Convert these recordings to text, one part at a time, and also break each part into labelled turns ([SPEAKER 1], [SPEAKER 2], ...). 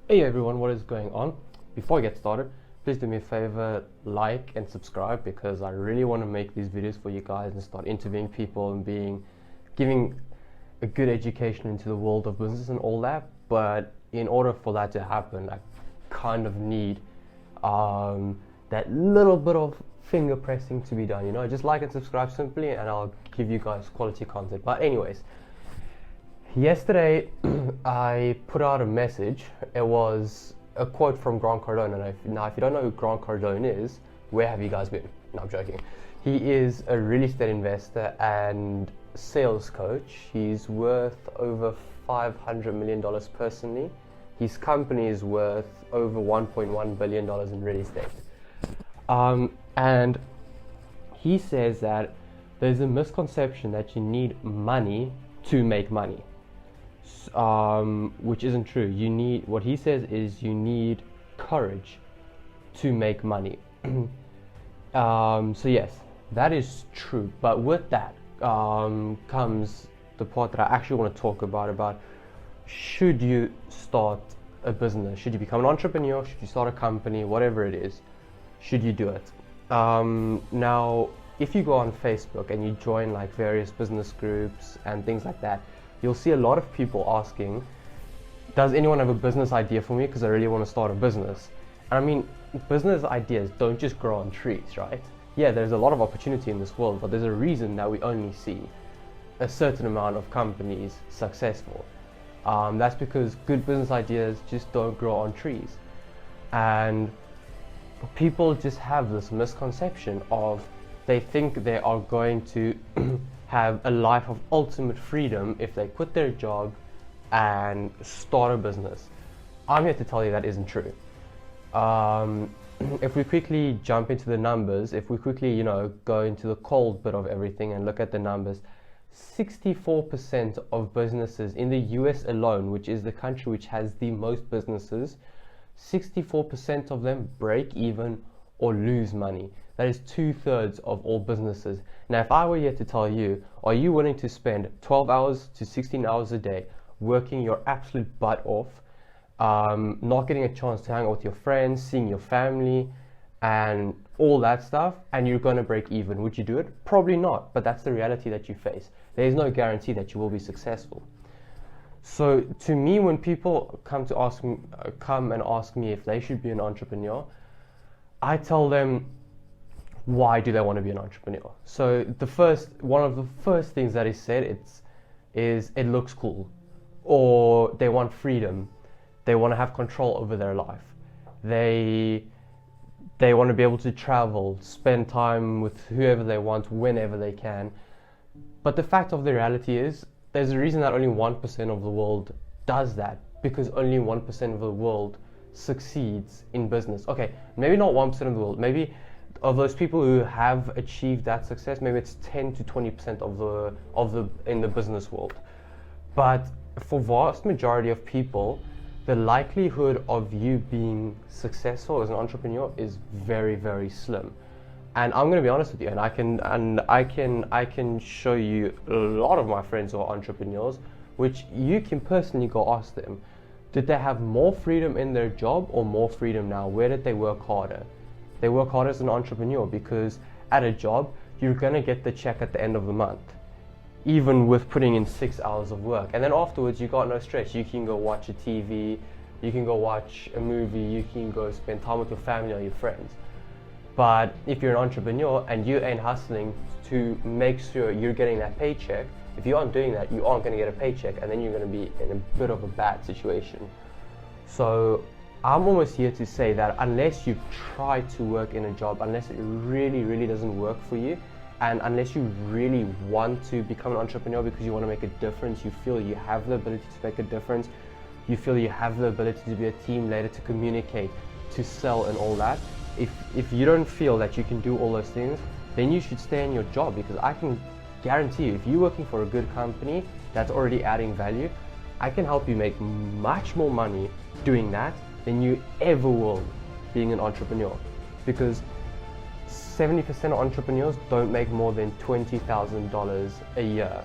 [SPEAKER 1] Hey everyone, what is going on? Before I get started, please do me a favor, like and subscribe, because I really want to make these videos for you guys and start interviewing people and giving a good education into the world of business and all that. But in order for that to happen, I kind of need that little bit of finger pressing to be done. Just like and subscribe simply, and I'll give you guys quality content. But anyways, yesterday, I put out a message. It was a quote from Grant Cardone. And now, if you don't know who Grant Cardone is, where have you guys been? No, I'm joking. He is a real estate investor and sales coach. He's worth over $500 million personally. His company is worth over $1.1 billion in real estate. And he says that there's a misconception that you need money to make money. Which isn't true. What he says is you need courage to make money. So yes, that is true. But with that comes the part that I actually want to talk about should you start a business? Should you become an entrepreneur? Should you start a company? Whatever it is, should you do it? Now, if you go on Facebook and you join like various business groups and things like that, you'll see a lot of people asking, does anyone have a business idea for me? Because I really want to start a business. And I mean, business ideas don't just grow on trees, right? Yeah, there's a lot of opportunity in this world, but there's a reason that we only see a certain amount of companies successful. That's because good business ideas just don't grow on trees. And people just have this misconception of, they think they are going to have a life of ultimate freedom if they quit their job and start a business. I'm here to tell you that isn't true. If we quickly jump into the numbers, if we quickly, go into the cold bit of everything and look at the numbers, 64% of businesses in the US alone, which is the country which has the most businesses, 64% of them break even or lose money. That is 2/3 of all businesses. Now, if I were here to tell you, are you willing to spend 12 hours to 16 hours a day working your absolute butt off, not getting a chance to hang out with your friends, seeing your family, and all that stuff, and you're going to break even? Would you do it? Probably not, but that's the reality that you face. There's no guarantee that you will be successful. So to me, when people come and ask me if they should be an entrepreneur, I tell them, why do they want to be an entrepreneur? So one of the first things that is said is it looks cool, or they want freedom, they want to have control over their life, they want to be able to travel, spend time with whoever they want, whenever they can. But the fact of the reality is, there's a reason that only 1% of the world does that, because only 1% of the world succeeds in business. Okay, maybe not 1% of the world, maybe of those people who have achieved that success, maybe it's 10 to 20% in the business world. But for vast majority of people, the likelihood of you being successful as an entrepreneur is very, very slim. And I'm going to be honest with you, and I can show you a lot of my friends who are entrepreneurs, which you can personally go ask them, did they have more freedom in their job or more freedom now? Where did they work harder? They work harder as an entrepreneur, because at a job, you're going to get the check at the end of the month, even with putting in 6 hours of work. And then afterwards, you got no stress. You can go watch a TV, you can go watch a movie, you can go spend time with your family or your friends. But if you're an entrepreneur and you ain't hustling to make sure you're getting that paycheck, if you aren't doing that, you aren't going to get a paycheck, and then you're going to be in a bit of a bad situation. So I'm almost here to say that unless you try to work in a job, unless it really, really doesn't work for you, and unless you really want to become an entrepreneur because you want to make a difference, you feel you have the ability to make a difference, you feel you have the ability to be a team leader, to communicate, to sell and all that, if you don't feel that you can do all those things, then you should stay in your job, because I can guarantee you, if you're working for a good company that's already adding value, I can help you make much more money doing that than you ever will being an entrepreneur. Because 70% of entrepreneurs don't make more than $20,000 a year.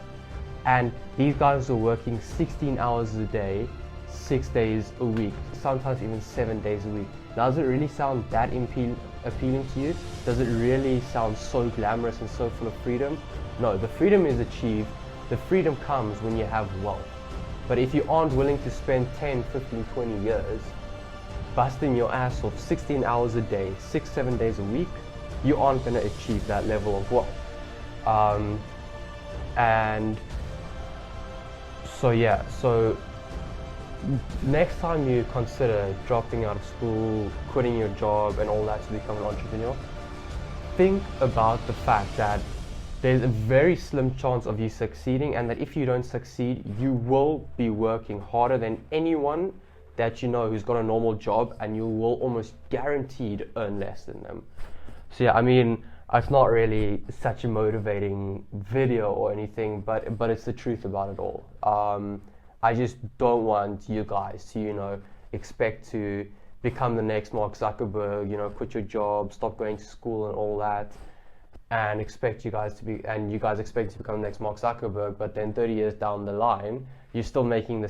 [SPEAKER 1] And these guys are working 16 hours a day, 6 days a week, sometimes even 7 days a week. Does it really sound that appealing to you? Does it really sound so glamorous and so full of freedom? No, the freedom is achieved. The freedom comes when you have wealth. But if you aren't willing to spend 10, 15, 20 years busting your ass off 16 hours a day, 6, 7 days a week, you aren't going to achieve that level of wealth. And so yeah, so next time you consider dropping out of school, quitting your job and all that to become an entrepreneur, think about the fact that there's a very slim chance of you succeeding, and that if you don't succeed, you will be working harder than anyone that you know who's got a normal job, and you will almost guaranteed earn less than them. So yeah, I mean, it's not really such a motivating video or anything, but it's the truth about it all. I just don't want you guys to, you know, expect to become the next Mark Zuckerberg, you know, quit your job, stop going to school and all that, and you guys expect to become the next Mark Zuckerberg, but then 30 years down the line, you're still making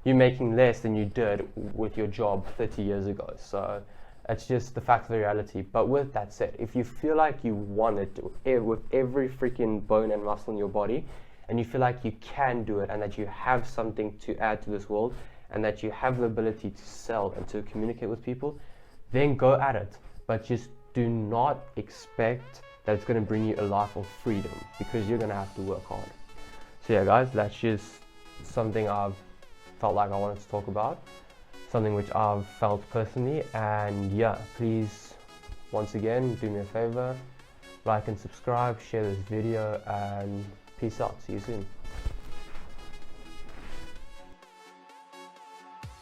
[SPEAKER 1] you're making less than you did with your job 30 years ago. So it's just the fact of the reality. But with that said, if you feel like you want it with every freaking bone and muscle in your body, and you feel like you can do it, and that you have something to add to this world, and that you have the ability to sell and to communicate with people, then go at it. But just do not expect that it's going to bring you a life of freedom, because you're going to have to work hard. So yeah guys, that's just something I've felt like I wanted to talk about, something which I've felt personally. And yeah, please, once again, do me a favor, like and subscribe, share this video, and peace out. See you soon.